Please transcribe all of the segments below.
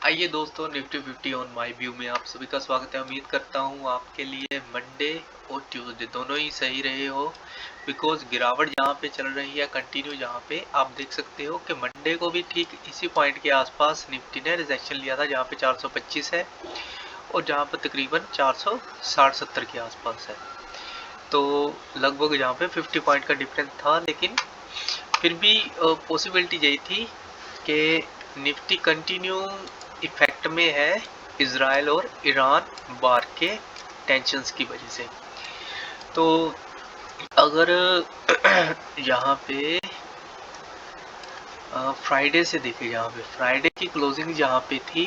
आइए दोस्तों, Nifty 50 on my view में आप सभी का स्वागत है। उम्मीद करता हूँ आपके लिए मंडे और ट्यूसडे दोनों ही सही रहे हो, बिकॉज गिरावट जहाँ पे चल रही है कंटिन्यू, जहाँ पे आप देख सकते हो कि मंडे को भी ठीक इसी पॉइंट के आसपास निफ्टी ने रिजेक्शन लिया था, जहाँ पे 425 है और जहाँ पे तकरीबन 460-70 के आसपास है। तो लगभग जहाँ पे 50 पॉइंट का डिफरेंस था, लेकिन फिर भी पॉसिबिलिटी यही थी कि निफ्टी कंटिन्यू इफेक्ट में है इजराइल और ईरान वार के टेंशन्स की वजह से। तो अगर यहाँ पे फ्राइडे से देखे, यहाँ पे फ्राइडे की क्लोजिंग जहाँ पे थी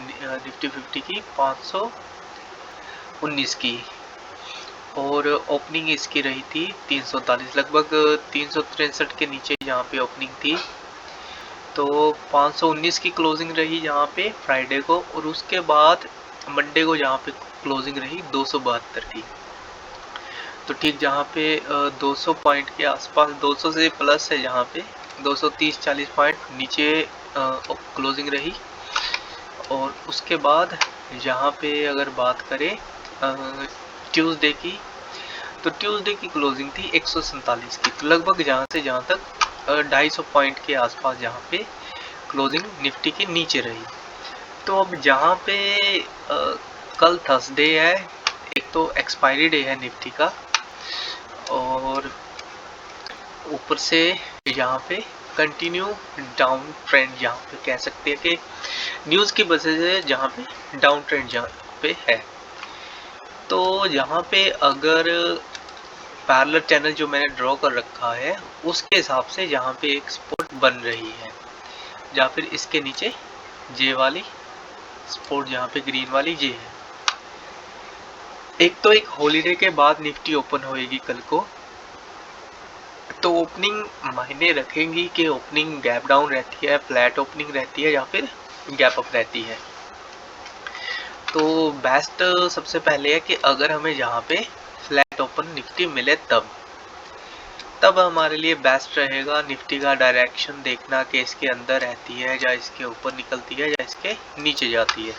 निफ्टी 50 की 519 की, और ओपनिंग इसकी रही थी 343, लगभग 363 के नीचे यहाँ पे ओपनिंग थी। तो 519 की क्लोजिंग रही यहाँ पे फ्राइडे को, और उसके बाद मंडे को जहाँ पे क्लोजिंग रही 272 की। तो ठीक जहाँ पे 200 पॉइंट के आसपास, 200 से प्लस है, जहाँ पे 230-40 पॉइंट नीचे क्लोजिंग रही। और उसके बाद यहाँ पे अगर बात करें ट्यूसडे की, तो ट्यूसडे की क्लोजिंग थी 147 की। तो लगभग जहाँ से जहाँ तक 250 पॉइंट के आसपास जहाँ पे क्लोजिंग निफ्टी के नीचे रही। तो अब जहाँ पे कल थर्सडे है, एक तो एक्सपायरी डे है निफ्टी का, और ऊपर से यहाँ पे कंटिन्यू डाउन ट्रेंड, यहाँ पे कह सकते हैं कि न्यूज़ की वजह से जहाँ पे डाउन ट्रेंड जहाँ पे है। तो यहाँ पे अगर पैरेलल चैनल जो मैंने ड्रॉ कर रखा है उसके हिसाब से यहाँ पे एक सपोर्ट बन रही है, या फिर इसके नीचे जे वाली सपोर्ट, जहाँ पे ग्रीन वाली जे है। एक तो एक हॉलीडे के बाद निफ्टी ओपन होएगी कल को, तो ओपनिंग मायने रखेंगी कि ओपनिंग गैप डाउन रहती है, फ्लैट ओपनिंग रहती है, या फिर गैप अप रहती है। तो बेस्ट सबसे पहले है कि अगर हमें यहाँ पे फ्लैट ओपन निफ्टी मिले तब हमारे लिए बेस्ट रहेगा निफ्टी का डायरेक्शन देखना कि इसके अंदर रहती है, या इसके ऊपर निकलती है, या इसके नीचे जाती है।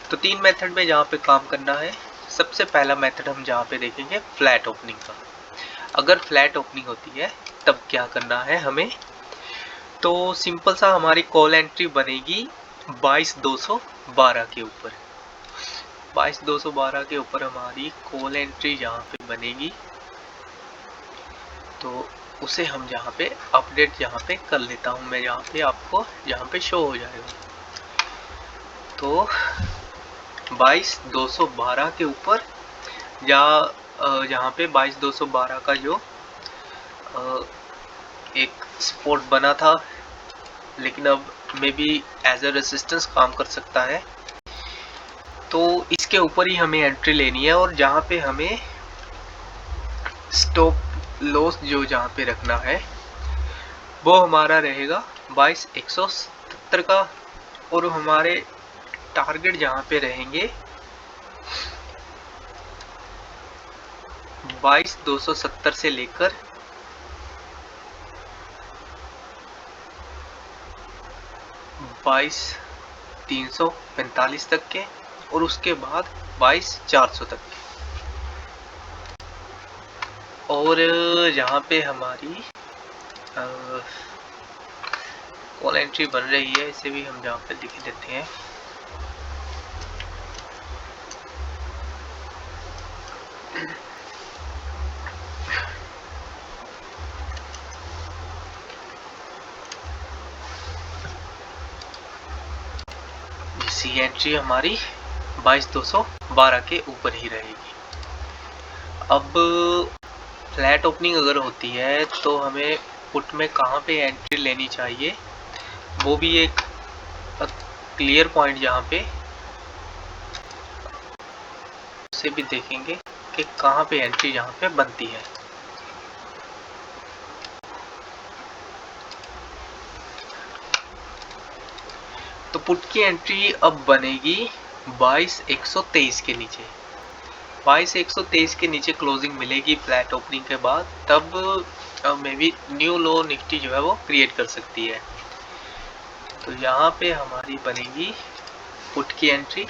तो 3 मेथड में जहाँ पे काम करना है। सबसे पहला मेथड हम जहाँ पे देखेंगे फ्लैट ओपनिंग का। अगर फ्लैट ओपनिंग होती है तब क्या करना है हमें, तो सिंपल सा हमारी कॉल एंट्री बनेगी 22,212 के ऊपर। 22,212 के ऊपर हमारी कॉल एंट्री जहाँ पे बनेगी, तो उसे हम यहाँ पे अपडेट यहाँ पे कर लेता हूँ मैं, यहाँ पे आपको यहाँ पे शो हो जाएगा। तो 22,212 के ऊपर, या यहाँ पे 22,212 का जो एक सपोर्ट बना था, लेकिन अब maybe as a resistance काम कर सकता है, तो इसके ऊपर ही हमें एंट्री लेनी है। और जहाँ पे हमें स्टॉप लॉस जो जहाँ पे रखना है वो हमारा रहेगा 22,170 का, और हमारे टारगेट जहाँ पे रहेंगे 22,270 से लेकर 22,345 तक के, और उसके बाद 22,400 तक के। और यहाँ पे हमारी कॉल एंट्री बन रही है, इसे भी हम यहाँ पे लिख देते हैं। सी एंट्री हमारी 22,212 के ऊपर ही रहेगी। अब फ्लैट ओपनिंग अगर होती है तो हमें पुट में कहाँ पे एंट्री लेनी चाहिए, वो भी एक क्लियर पॉइंट यहाँ पे उसे भी देखेंगे कि कहाँ पे एंट्री यहाँ पे बनती है। तो पुट की एंट्री अब बनेगी 22,123 के नीचे। 22,123 के नीचे क्लोजिंग मिलेगी फ्लैट ओपनिंग के बाद, तब may be new low Nifty जो है वो क्रिएट कर सकती है। तो यहाँ पे हमारी बनेगी पुट की एंट्री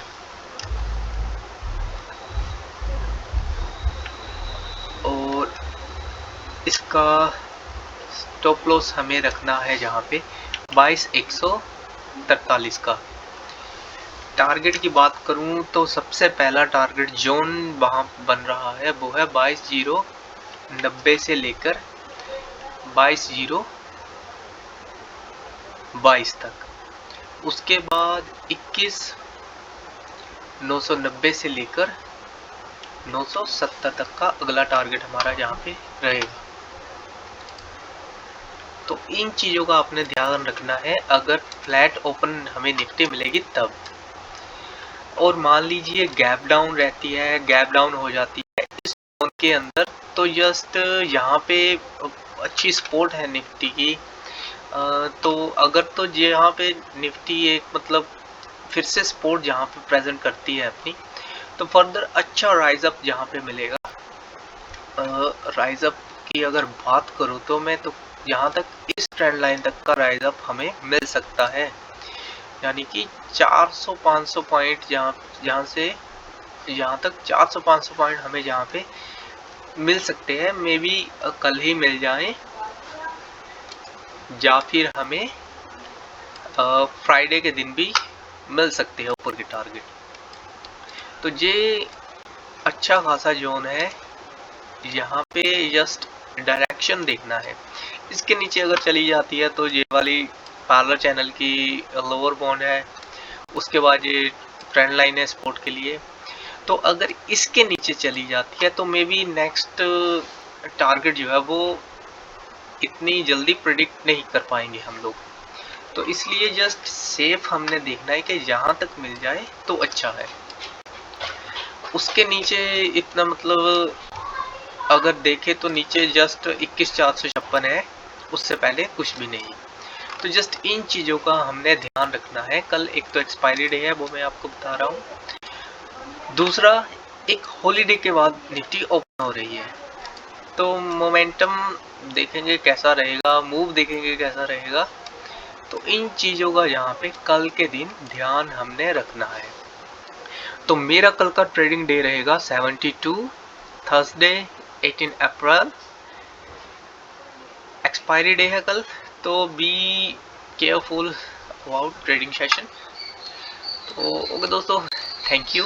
और इसका स्टॉप लॉस हमें रखना है जहाँ पे 22,143 का। टारगेट की बात करूं तो सबसे पहला टारगेट जोन वहाँ बन रहा है वो है 22,090 से लेकर 22,022 तक। उसके बाद 21,990 से लेकर 970 तक का अगला टारगेट हमारा यहाँ पे रहेगा। तो इन चीज़ों का आपने ध्यान रखना है अगर फ्लैट ओपन हमें निफ्टी मिलेगी तब। और मान लीजिए गैप डाउन रहती है, गैप डाउन हो जाती है इस जोन के अंदर, तो जस्ट यहाँ पे अच्छी सपोर्ट है निफ्टी की। तो अगर तो यहाँ पे निफ्टी एक मतलब फिर से सपोर्ट जहाँ पे प्रेजेंट करती है अपनी, तो फर्दर अच्छा राइज अप जहाँ पे मिलेगा। राइज अप की अगर बात करूँ तो मैं तो यहाँ तक इस ट्रेंड लाइन तक का राइज अप हमें मिल सकता है, यानी कि 400-500 पॉइंट जहाँ से यहाँ तक 400-500 पॉइंट हमें जहाँ पे मिल सकते हैं। मे बी कल ही मिल जाए या फिर हमें फ्राइडे के दिन भी मिल सकते हैं ऊपर के टारगेट। तो ये अच्छा खासा जोन है, यहाँ पे जस्ट डायरेक्शन देखना है। इसके नीचे अगर चली जाती है तो ये वाली पार्लर चैनल की लोअर बाउंड है, उसके बाद ये ट्रेंड लाइन है सपोर्ट के लिए। तो अगर इसके नीचे चली जाती है तो मे बी नेक्स्ट टारगेट जो है वो इतनी जल्दी प्रिडिक्ट नहीं कर पाएंगे हम लोग। तो इसलिए जस्ट सेफ हमने देखना है कि जहाँ तक मिल जाए तो अच्छा है। उसके नीचे इतना मतलब अगर देखें तो नीचे जस्ट 21,456 है, उससे पहले कुछ भी नहीं। तो जस्ट इन चीज़ों का हमने ध्यान रखना है। कल एक तो एक्सपायरी डे है, वो मैं आपको बता रहा हूँ। दूसरा, एक हॉलीडे के बाद निफ्टी ओपन हो रही है, तो मोमेंटम देखेंगे कैसा रहेगा, मूव देखेंगे कैसा रहेगा। तो इन चीज़ों का यहाँ पे कल के दिन ध्यान हमने रखना है। तो मेरा कल का ट्रेडिंग डे रहेगा 72, थर्सडे 18 अप्रैल, एक्सपायरी डे है कल। तो be careful about trading session. तो ओके दोस्तों, थैंक यू।